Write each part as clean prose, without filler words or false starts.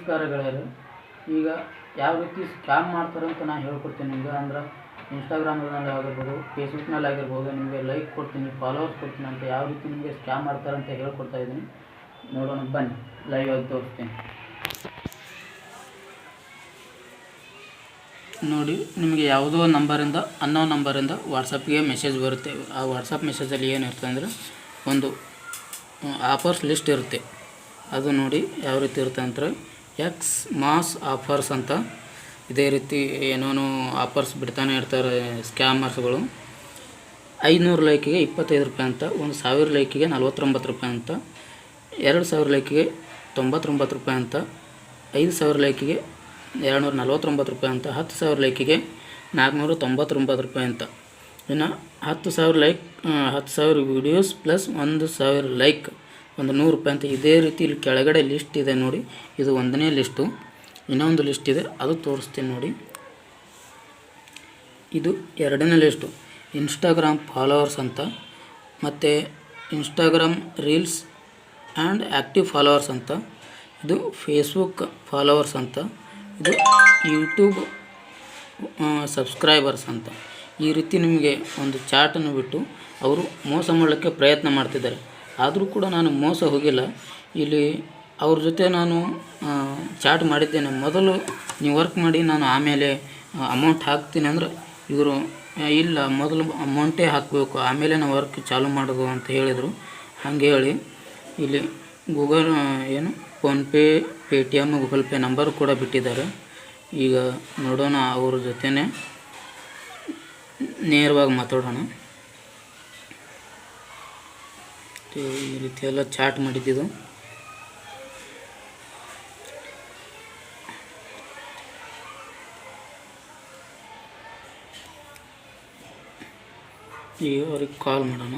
ನಮಸ್ಕಾರ ಗೆಳೆಯರೆ. ಈಗ ಯಾವ ರೀತಿ ಸ್ಕ್ಯಾಮ್ ಮಾಡ್ತಾರೆ ಅಂತ ನಾನು ಹೇಳ್ಕೊಡ್ತೀನಿ ನಿಮಗೆ. ಅಂದ್ರೆ ಇನ್ಸ್ಟಾಗ್ರಾಮ್ನಲ್ಲಿ ಆಗಿರ್ಬೋದು, ಫೇಸ್ಬುಕ್ನಲ್ಲಿ ಆಗಿರ್ಬೋದು, ನಿಮಗೆ ಲೈಕ್ ಕೊಡ್ತೀನಿ, ಫಾಲೋವರ್ಸ್ ಕೊಡ್ತೀನಿ ಅಂತ ಯಾವ ರೀತಿ ನಿಮಗೆ ಸ್ಕ್ಯಾಮ್ ಮಾಡ್ತಾರೆ ಅಂತ ಹೇಳ್ಕೊಡ್ತಾ ಇದ್ದೀನಿ. ನೋಡೋಣ ಬನ್ನಿ, ಲೈವ್ ಆಗಿ ತೋರಿಸ್ತೀನಿ ನೋಡಿ. ನಿಮಗೆ ಯಾವುದೋ ನಂಬರಿಂದ ಅನ್ನೋ ನಂಬರಿಂದ ವಾಟ್ಸಪ್ಗೆ ಮೆಸೇಜ್ ಬರುತ್ತೆ. ಆ ವಾಟ್ಸಪ್ ಮೆಸೇಜಲ್ಲಿ ಏನಿರುತ್ತೆ ಅಂದರೆ ಒಂದು ಆಫರ್ಸ್ ಲಿಸ್ಟ್ ಇರುತ್ತೆ. ಅದು ನೋಡಿ ಯಾವ ರೀತಿ ಇರುತ್ತೆ ಅಂದರೆ ಎಕ್ಸ್ ಮಾಸ್ ಆಫರ್ಸ್ ಅಂತ. ಇದೇ ರೀತಿ ಏನೇನೋ ಆಫರ್ಸ್ ಬಿಡ್ತಾನೆ ಇರ್ತಾರೆ ಸ್ಕ್ಯಾಮರ್ಸ್ಗಳು. 500 ಲೈಕಿಗೆ 25 ರೂಪಾಯಿ ಅಂತ, 1000 ಲೈಕಿಗೆ 49 ರೂಪಾಯಿ ಅಂತ, 2000 ಲೈಕಿಗೆ 99 ರೂಪಾಯಿ ಅಂತ, 5000 ಲೈಕಿಗೆ 249 ರೂಪಾಯಿ ಅಂತ, 10,000 ಲೈಕಿಗೆ 499 ರೂಪಾಯಿ ಅಂತ. ಇನ್ನು 10,000 ಲೈಕ್ 10,000 ವೀಡಿಯೋಸ್ ಪ್ಲಸ್ 1,000 ಲೈಕ್ 100 ರೂಪಾಯಿ ಅಂತ. ಇದೇ ರೀತಿ ಇಲ್ಲಿ ಕೆಳಗಡೆ ಲಿಸ್ಟ್ ಇದೆ ನೋಡಿ. ಇದು ಒಂದನೇ ಲಿಸ್ಟು. ಇನ್ನೊಂದು ಲಿಸ್ಟ್ ಇದೆ, ಅದು ತೋರಿಸ್ತೀನಿ ನೋಡಿ. ಇದು ಎರಡನೇ ಲಿಸ್ಟು, ಇನ್ಸ್ಟಾಗ್ರಾಮ್ ಫಾಲೋವರ್ಸ್ ಅಂತ, ಮತ್ತು Instagram reels and active followers ಅಂತ. ಇದು ಫೇಸ್ಬುಕ್ ಫಾಲೋವರ್ಸ್ ಅಂತ. ಇದು ಯೂಟ್ಯೂಬ್ ಸಬ್ಸ್ಕ್ರೈಬರ್ಸ್ ಅಂತ. ಈ ರೀತಿ ನಿಮಗೆ ಒಂದು ಚಾಟನ್ನು ಬಿಟ್ಟು ಅವರು ಮೋಸ ಮಾಡಲಿಕ್ಕೆ ಪ್ರಯತ್ನ ಮಾಡ್ತಿದ್ದಾರೆ. ಆದರೂ ಕೂಡ ನಾನು ಮೋಸ ಹೋಗಿಲ್ಲ. ಇಲ್ಲಿ ಅವ್ರ ಜೊತೆ ನಾನು ಚಾಟ್ ಮಾಡಿದ್ದೇನೆ. ಮೊದಲು ನೀವು ವರ್ಕ್ ಮಾಡಿ, ನಾನು ಆಮೇಲೆ ಅಮೌಂಟ್ ಹಾಕ್ತೀನಿ ಅಂದರೆ ಇವರು ಇಲ್ಲ, ಮೊದಲು ಅಮೌಂಟೇ ಹಾಕಬೇಕು, ಆಮೇಲೆ ನಾವು ವರ್ಕ್ ಚಾಲೂ ಮಾಡೋದು ಅಂತ ಹೇಳಿದರು. ಹಾಗೆ ಹೇಳಿ ಇಲ್ಲಿ Google PhonePe, Paytm, Google pay number ಕೂಡ ಬಿಟ್ಟಿದ್ದಾರೆ. ಈಗ ನೋಡೋಣ, ಅವ್ರ ಜೊತೆನೇ ನೇರವಾಗಿ ಮಾತಾಡೋಣ. ಈ ರೀತಿ ಎಲ್ಲ ಚಾಟ್ ಮಾಡಿದ್ದು. ಈಗ ಅವ್ರಿಗೆ ಕಾಲ್ ಮಾಡೋಣ.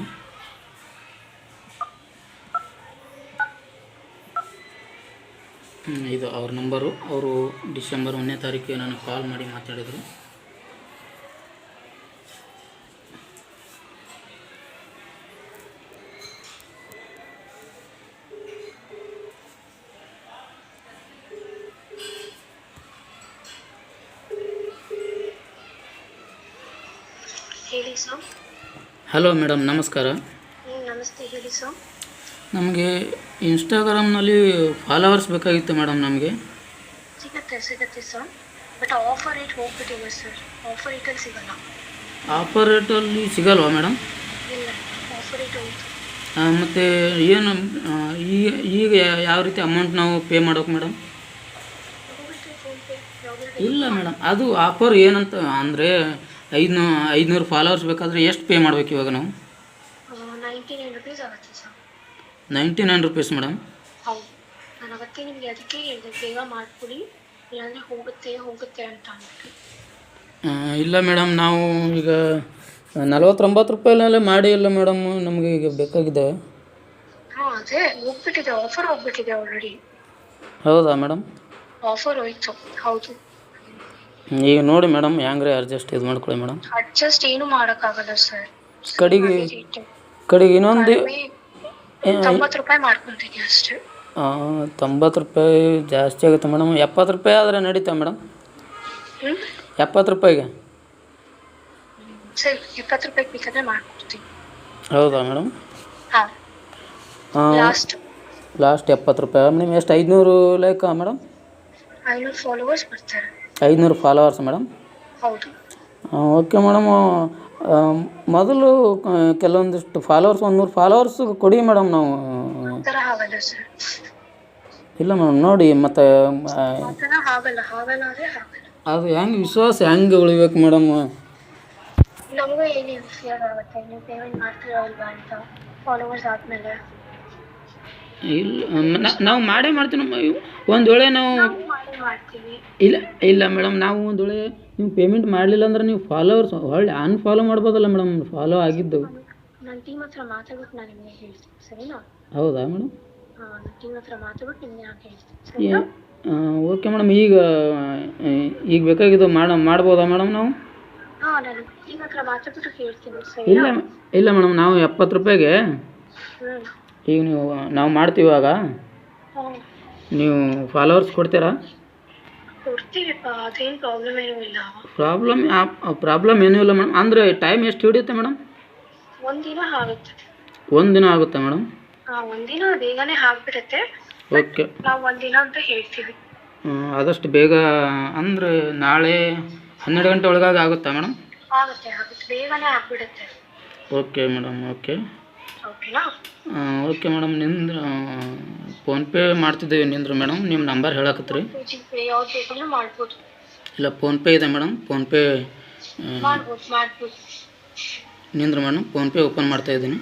ಇದು ಅವ್ರ ನಂಬರು. ಅವರು ಡಿಸೆಂಬರ್ 1ನೇ ತಾರೀಕಿಗೆ ನನಗೆ ಕಾಲ್ ಮಾಡಿ ಮಾತಾಡಿದರು. ಹೇಳಿ ಸರ್. ಹಲೋ ಮೇಡಮ್, ನಮಸ್ಕಾರ. ನಮಸ್ತೆ, ಹೇಳಿ ಸರ್. ನಮಗೆ ಇನ್ಸ್ಟಾಗ್ರಾಮ್ನಲ್ಲಿ ಫಾಲೋವರ್ಸ್ ಬೇಕಾಗಿತ್ತು ಮೇಡಮ್. ನಮಗೆ ಸಿಗತ್ತೆ ಸರ್, ಬಟ್ ಆಫರ್ ರೇಟ್ ಹೋಗ್ಬಿಟ್ಟಿದೆ ಸರ್. ಆಫರ್ ರೇಟಲ್ಲಿ ಸಿಗಲ್ಲ. ಆಫರ್ ರೇಟಲ್ಲಿ ಸಿಗಲ್ವಾ ಮೇಡಮ್? ಇಲ್ಲ, ಆಫರ್ ರೇಟ್ ಹೋಯ್ತು. ಮತ್ತು ಏನು ಈಗ ಯಾವ ರೀತಿ ಅಮೌಂಟ್ ನಾವು ಪೇ ಮಾಡೋಕೆ ಮೇಡಮ್? ಇಲ್ಲ ಮೇಡಮ್, ಅದು ಆಫರ್ ಏನಂತ ಅಂದರೆ 500 ಫಾಲೋವರ್ಸ್ ಬೇಕಾದರೆ ಎಷ್ಟು ಪೇ ಮಾಡಬೇಕು ಇವಾಗ ನಾವು? 99 ರೂಪೀಸ್ ಆಗುತ್ತೆ ಸರ್. 99 rupees madam? ಹೌದು. ನಾನು ಅವತ್ತೇ ನಿಮಗೆ ಅದಕ್ಕೆ ಹೇಳಿದೆ, ಬೇಗ ಮಾಡಿಕೊಡಿ, ಇಲ್ಲಾಂದರೆ ಹೋಗುತ್ತೆ ಅಂತ ಅಂದ್ಬಿಟ್ಟು. ಇಲ್ಲ ಮೇಡಮ್, ನಾವು ಈಗ 49 ರೂಪಾಯಿನಲ್ಲೇ ಮಾಡಿ ಇಲ್ಲ ಮೇಡಮ್, ನಮಗೆ ಈಗ ಬೇಕಾಗಿದೆ. ಹಾಂ, ಅದೇ ಹೋಗ್ಬಿಟ್ಟಿದೆ, ಆಫರ್ ಹೋಗ್ಬಿಟ್ಟಿದೆ ಆಲ್ರೆಡಿ. ಹೌದಾ ಮೇಡಮ್? ಆಫರ್ ಹೋಯ್ತು, ಹೌದು. ಈಗ ನೋಡಿ ಮೇಡಮ್, ಹೆಂಗ್ರೆ ಅಡ್ಜಸ್ಟ್ ಇದು ಮಾಡ್ಕೊಳ್ಳಿ ಮೇಡಮ್. ಅಡ್ಜಸ್ಟ್ ಏನು ಮಾಡೋಕ್ಕಾಗಲ್ಲ ಸರ್. ಕಡೆಗೆ ಇನ್ನೊಂದು 90 ರೂಪಾಯಿ ಮಾಡ್ಕೊತೀನಿ ಅಷ್ಟೇ. 90 ರೂಪಾಯಿ ಜಾಸ್ತಿ ಆಗುತ್ತೆ ಮೇಡಮ್. 70 ರೂಪಾಯಿ ಆದರೆ ನಡೀತಾ ಮೇಡಮ್? 70 ರೂಪಾಯಿಗೆ? ಸರಿ, 70 ರೂಪಾಯಿಗೆ ಬೇಕಾದರೆ ಮಾಡ್ಕೊಡ್ತೀನಿ. ಹೌದಾ ಮೇಡಮ್? ಹಾಂ, ಲಾಸ್ಟ್ 70 ರೂಪಾಯಿ ಮೇಡಮ್. ಎಷ್ಟು 500 ಲೈಕಾ ಮೇಡಮ್? 500 ಫಾಲೋವರ್ಸ್ ಬರ್ತಾರೆ. 500 ಫಾಲೋವರ್ಸ್ ಮೇಡಮ್? ಹೌದು. Okay madam. ಮೊದಲು ಕೆಲವೊಂದಿಷ್ಟು ಫಾಲೋವರ್ಸ್ 100 ಫಾಲೋವರ್ಸ್ ಕೊಡಿ ಮೇಡಮ್. ನಾವು ಆಗಲ್ಲ ಸರ್. ಇಲ್ಲ ಮೇಡಮ್, ನೋಡಿ ಮತ್ತೆ ಆಗಲ್ಲ ಅಂದರೆ ಅದು ಹೆಂಗೆ ವಿಶ್ವಾಸ ಹೆಂಗೆ ಉಳಿಬೇಕು ಮೇಡಮ್? ನಮಗೂ ಏನು ಫಿಯರ್ ಆಗುತ್ತೆ, ನೀವು ಪೇಮೆಂಟ್ ಮಾಡ್ತೀರಾ ಅಲ್ವಾ ಅಂತ ಫಾಲೋವರ್ಸ್ ಆದಮೇಲೆ. ಇಲ್ಲ, ನಾವು ಮಾಡೇ ಮಾಡ್ತೀವಿ. ಒಂದು ವೇಳೆ ನಾವು ಮಾಡ್ತೀವಿ. ಇಲ್ಲ ಮೇಡಮ್, ನಾವು ಒಂದು ವೇಳೆ ನೀವು ಪೇಮೆಂಟ್ ಮಾಡಲಿಲ್ಲ ಅಂದ್ರೆ ನೀವು ಫಾಲೋವರ್ಸ್ ಹೊಳ್ಳಿ ಅನ್ಫಾಲೋ ಮಾಡ್ಬೋದಲ್ಲ ಮೇಡಮ್, ಫಾಲೋ ಆಗಿದ್ದು. ನನ್ನ ಟೀಮ್ ಹತ್ರ ಮಾತಾಡ್ಬಿಟ್ಟು ನಾನು ನಿಮಗೆ ಹೇಳ್ತೀನಿ, ಸರಿನಾ? ಹೌದಾ ಮೇಡಮ್? ಹಾಂ, ನನ್ನ ಟೀಮ್ ಹತ್ರ ಮಾತಾಡ್ಬಿಟ್ಟು ನಿಮಗೆ ನಾನು ಹೇಳ್ತೀನಿ, ಸರಿನಾ? Okay madam. ಈಗ ಬೇಕಾಗಿದ್ದು ಮಾಡ್ಬೋದಾ ಮೇಡಮ್ ನಾವು? ಹಾಂ, ನಾನು ಟೀಮ್ ಹತ್ರ ಮಾತಾಡ್ಬಿಟ್ಟು ಹೇಳ್ತೀನಿ, ಸರಿನಾ? ಇಲ್ಲ ಮೇಡಮ್, ನಾವು 70 ರೂಪಾಯಿಗೆ ಈಗ ನಾವು ಮಾಡ್ತೀವಿ. ಇವಾಗ ನೀವು ಫಾಲೋವರ್ಸ್ ಕೊಡ್ತೀರಾ? ಕೊಡ್ತೀವಿಪ್ಪ, ಅದೇನು ಪ್ರಾಬ್ಲಮ್ ಏನೂ ಇಲ್ಲ. ಪ್ರಾಬ್ಲಮ್ ಏನೂ ಇಲ್ಲ ಮೇಡಮ್. ಅಂದರೆ ಟೈಮ್ ಎಷ್ಟು ಹಿಡಿಯುತ್ತೆ ಮೇಡಮ್? ಒಂದಿನ ಆಗುತ್ತೆ. ಒಂದು ದಿನ ಆಗುತ್ತಾ ಮೇಡಮ್? ಒಂದಿನ ಬೇಗನೆ ಆಗ್ಬಿಡುತ್ತೆ. ಓಕೆ. ನಾವು ಒಂದಿನ ಅಂತ ಹೇಳ್ತೀವಿ. ಆದಷ್ಟು ಬೇಗ ಅಂದರೆ ನಾಳೆ 12 ಗಂಟೆ ಒಳಗಾಗಿ ಆಗುತ್ತಾ ಮೇಡಮ್? ಆಗುತ್ತೆ, ಬೇಗನೆ ಆಗ್ಬಿಡುತ್ತೆ. Okay madam, okay. ಓಕೆನಾ? Okay madam. ನಿಂದು ಫೋನ್ಪೇ ಮಾಡ್ತಿದ್ದೇವೆ ನಿಂದ್ರು ಮೇಡಮ್. ನಿಮ್ಮ ನಂಬರ್ ಹೇಳಕತ್ರಿ? ಜಿಪೇ ಯಾವ್ದು ಬೇಕಂದ್ರೆ ಮಾಡ್ಬೋದು. ಇಲ್ಲ, ಫೋನ್ಪೇ ಇದೆ ಮೇಡಮ್. ಫೋನ್ಪೇ ಮಾಡ್ಬೋದು. ನಿಂದ್ರು ಮೇಡಮ್, ಫೋನ್ಪೇ ಓಪನ್ ಮಾಡ್ತಾ ಇದ್ದೀನಿ.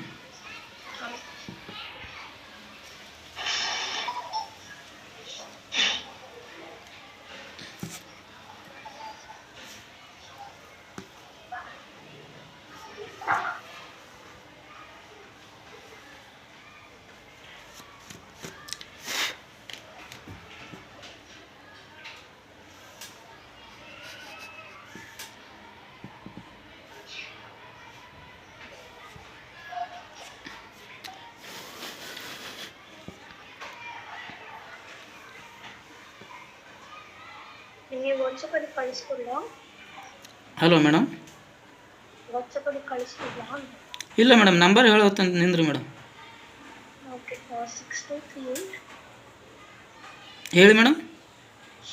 ನಿಮಗೆ ವಾಟ್ಸಪ್ಪಲ್ಲಿ ಕಳಿಸ್ಕೊಡ್ಲಾ? Hello madam. ವಾಟ್ಸಪ್ಪಲ್ಲಿ ಕಳಿಸ್ಕೊಡ್ಲಾ? ಇಲ್ಲ ಮೇಡಮ್, ನಂಬರ್ ಹೇಳೋತ್ತಂತ ನಿಂದ್ರಿ ಮೇಡಮ್. ಓಕೆ, 6238 ಹೇಳಿ ಮೇಡಮ್.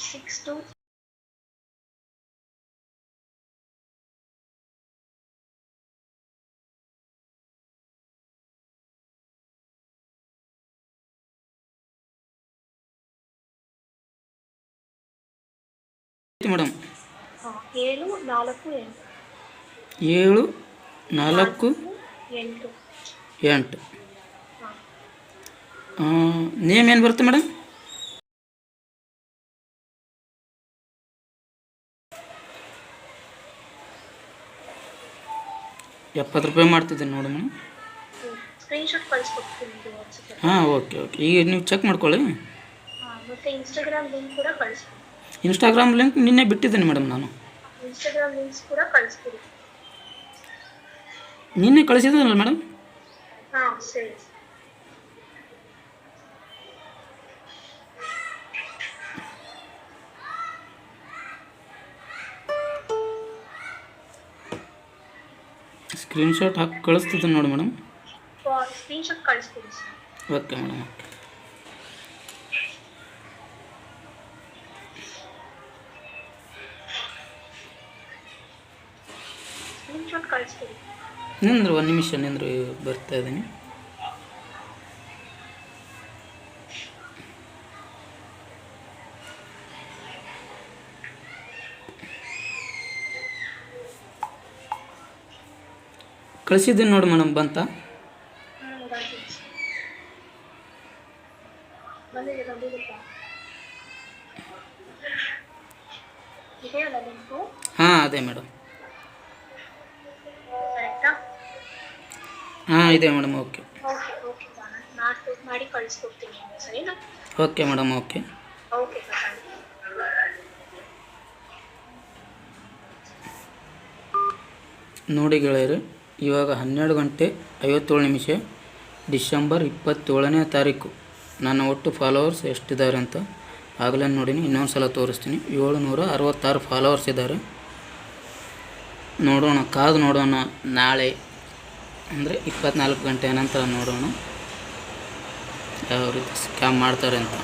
62 ಮೇಡಮ್ 748 748. ನೇಮ್ ಏನು ಬರುತ್ತೆ ಮೇಡಮ್? ₹70 ಮಾಡ್ತಿದ್ದೀನಿ ನೋಡಿ ಮೇಡಮ್. ಸ್ಕ್ರೀನ್ಶಾಟ್ ಕಳಿಸ್ಕೊಡ್ತೀನಿ ವಾಟ್ಸಪ್ಪಲ್ಲಿ. ಹಾಂ, ಓಕೆ. ಈಗ ನೀವು ಚೆಕ್ ಮಾಡ್ಕೊಳ್ಳಿ. ಮತ್ತು ಇನ್ಸ್ಟಾಗ್ರಾಮ್ ಲಿಂಕ್ ಕೂಡ ಕಳಿಸ್ಕೊಡಿ. ಇನ್ಸ್ಟಾಗ್ರಾಮ್ ಲಿಂಕ್ ನಿನ್ನೆ ಬಿಟ್ಟಿದ್ದೀನಿ ಮೇಡಮ್ ನಾನು. ಇನ್ಸ್ಟಾಗ್ರಾಮ್ ಲಿಂಕ್ಸ್ ಕೂಡ ಕಳಿಸ್ಕೊಡಿ. ನಿನ್ನೆ ಕಳಿಸಿದ್ದೀನಲ್ಲ ಮೇಡಮ್? ಸರಿ. ಸ್ಕ್ರೀನ್ಶಾಟ್ ಹಾಕಿ ಕಳಿಸ್ತಿದ್ದೀನಿ ನೋಡಿ ಮೇಡಮ್. ಸ್ಕ್ರೀನ್ಶಾಟ್ ಕಳಿಸ್ಕೊಡಿ sir. Okay madam, okay. Screenshot ಕಳಿಸ್ಕೊಡಿ. ನಿಂದ್ರು ಒಂದು ನಿಮಿಷ ನಿಂದ್ರು, ಬರ್ತಾ ಇದ್ದೀನಿ. ಕಳಿಸಿದ್ದೀನಿ ನೋಡಿ ಮೇಡಮ್, ಬಂತಾ? ಹಾಂ, ಅದೇ ಮೇಡಮ್. ಹಾಂ, ಇದೆ ಮೇಡಮ್. ಓಕೆ. ಮಾಡಿ ಕಳಿಸ್ಕೊಡ್ತೀನಿ, ಸರಿನಾ? Okay madam, okay. Okay sir. ನೋಡಿ ಗೆಳೆಯರು, ಇವಾಗ 12 ಗಂಟೆ 57 ನಿಮಿಷ, ಡಿಸೆಂಬರ್ 27ನೇ ತಾರೀಕು. ನನ್ನ ಒಟ್ಟು ಫಾಲೋವರ್ಸ್ ಎಷ್ಟಿದ್ದಾರೆ ಅಂತ ಆಗಲೇ ನೋಡಿನಿ. ಇನ್ನೊಂದು ಸಲ ತೋರಿಸ್ತೀನಿ. 766 ಫಾಲೋವರ್ಸ್ ಇದ್ದಾರೆ. ನೋಡೋಣ, ಕಾದು ನೋಡೋಣ. ನಾಳೆ ಅಂದರೆ 24 ಗಂಟೆ ನಂತರ ನೋಡೋಣ ಯಾವ ರೀತಿ ಸ್ಕ್ಯಾಮ್ ಮಾಡ್ತಾರೆ ಅಂತ.